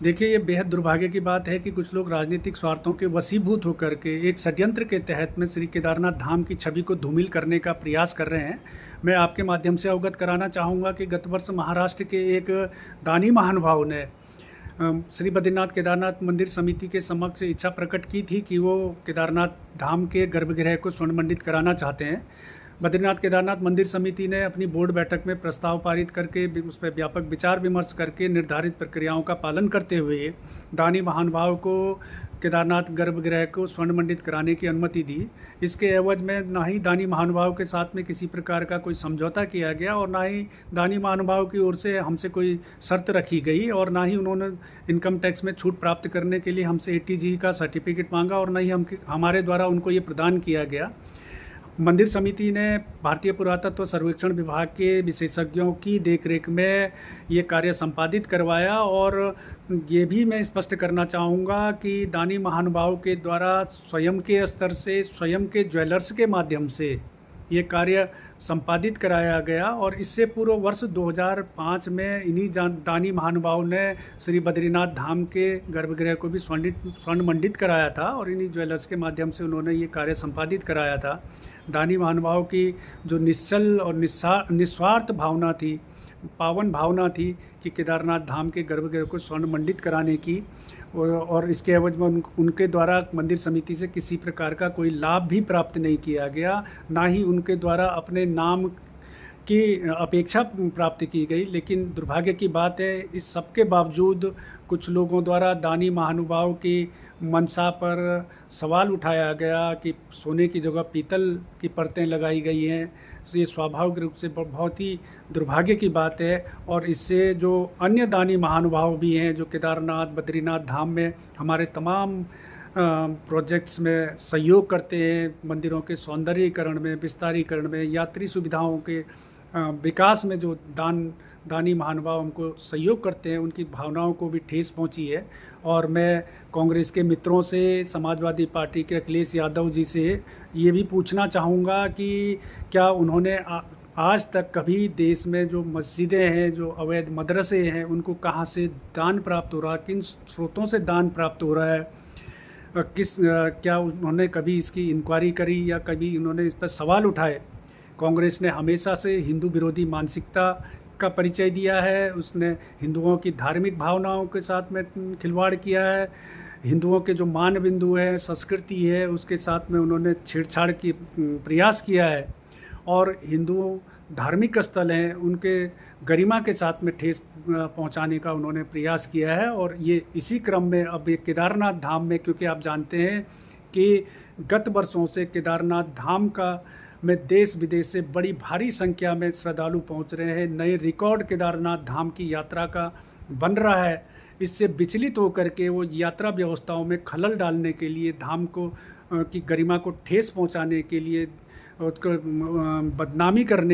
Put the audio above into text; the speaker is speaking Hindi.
देखिए, ये बेहद दुर्भाग्य की बात है कि कुछ लोग राजनीतिक स्वार्थों के वशीभूत होकर के एक षड्यंत्र के तहत में श्री केदारनाथ धाम की छवि को धूमिल करने का प्रयास कर रहे हैं। मैं आपके माध्यम से अवगत कराना चाहूँगा कि गत वर्ष महाराष्ट्र के एक दानी महानुभाव ने श्री बद्रीनाथ केदारनाथ मंदिर समिति के समक्ष इच्छा प्रकट की थी कि वो केदारनाथ धाम के गर्भगृह को स्वर्णमंडित कराना चाहते हैं। बद्रीनाथ केदारनाथ मंदिर समिति ने अपनी बोर्ड बैठक में प्रस्ताव पारित करके उस पर व्यापक विचार विमर्श करके निर्धारित प्रक्रियाओं का पालन करते हुए दानी महानुभाव को केदारनाथ गर्भगृह को स्वर्णमंडित कराने की अनुमति दी। इसके एवज में ना ही दानी महानुभाव के साथ में किसी प्रकार का कोई समझौता किया गया और ना ही दानी महानुभाव की ओर से हमसे कोई शर्त रखी गई और ना ही उन्होंने इनकम टैक्स में छूट प्राप्त करने के लिए हमसे एटीजी का सर्टिफिकेट मांगा और ना ही हमारे द्वारा उनको ये प्रदान किया गया। मंदिर समिति ने भारतीय पुरातत्व सर्वेक्षण विभाग के विशेषज्ञों की देखरेख में ये कार्य संपादित करवाया और ये भी मैं स्पष्ट करना चाहूँगा कि दानी महानुभाव के द्वारा स्वयं के स्तर से स्वयं के ज्वेलर्स के माध्यम से ये कार्य संपादित कराया गया और इससे पूर्व वर्ष 2005 में इन्हीं दानी महानुभाव ने श्री बद्रीनाथ धाम के गर्भगृह को भी स्वर्णमंडित कराया था और इन्हीं ज्वेलर्स के माध्यम से उन्होंने ये कार्य संपादित कराया था। दानी महानुभाव की जो निश्चल और निस्वार्थ भावना थी, पावन भावना थी कि केदारनाथ धाम के गर्भगृह को स्वर्णमंडित कराने की और इसके एवज में उनके द्वारा मंदिर समिति से किसी प्रकार का कोई लाभ भी प्राप्त नहीं किया गया, ना ही उनके द्वारा अपने नाम की अपेक्षा प्राप्त की गई। लेकिन दुर्भाग्य की बात है, इस सब के बावजूद कुछ लोगों द्वारा दानी महानुभाव की मंशा पर सवाल उठाया गया कि सोने की जगह पीतल की परतें लगाई गई हैं। तो ये स्वाभाविक रूप से बहुत ही दुर्भाग्य की बात है और इससे जो अन्य दानी महानुभाव भी हैं जो केदारनाथ बद्रीनाथ धाम में हमारे तमाम प्रोजेक्ट्स में सहयोग करते हैं, मंदिरों के सौंदर्यीकरण में, विस्तारीकरण में, यात्री सुविधाओं के विकास में जो दानी महानुभाव हमको सहयोग करते हैं, उनकी भावनाओं को भी ठेस पहुंची है। और मैं कांग्रेस के मित्रों से, समाजवादी पार्टी के अखिलेश यादव जी से ये भी पूछना चाहूँगा कि क्या उन्होंने आज तक कभी देश में जो मस्जिदें हैं, जो अवैध मदरसे हैं, उनको कहाँ से दान प्राप्त हो रहा है, किन स्रोतों से दान प्राप्त हो रहा है, क्या उन्होंने कभी इसकी इंक्वायरी करी या कभी उन्होंने इस पर सवाल उठाए। कांग्रेस ने हमेशा से हिंदू विरोधी मानसिकता का परिचय दिया है, उसने हिंदुओं की धार्मिक भावनाओं के साथ में खिलवाड़ किया है, हिंदुओं के जो मान बिंदु है, संस्कृति है, उसके साथ में उन्होंने छेड़छाड़ की प्रयास किया है और हिंदू धार्मिक स्थल हैं उनके गरिमा के साथ में ठेस पहुंचाने का उन्होंने प्रयास किया है। और ये इसी क्रम में अब ये केदारनाथ धाम में, क्योंकि आप जानते हैं कि गत वर्षों से केदारनाथ धाम का में देश विदेश से बड़ी भारी संख्या में श्रद्धालु पहुंच रहे हैं, नए रिकॉर्ड केदारनाथ धाम की यात्रा का बन रहा है। इससे विचलित होकर के वो यात्रा व्यवस्थाओं में खलल डालने के लिए, धाम को की गरिमा को ठेस पहुंचाने के लिए, उसको बदनामी करने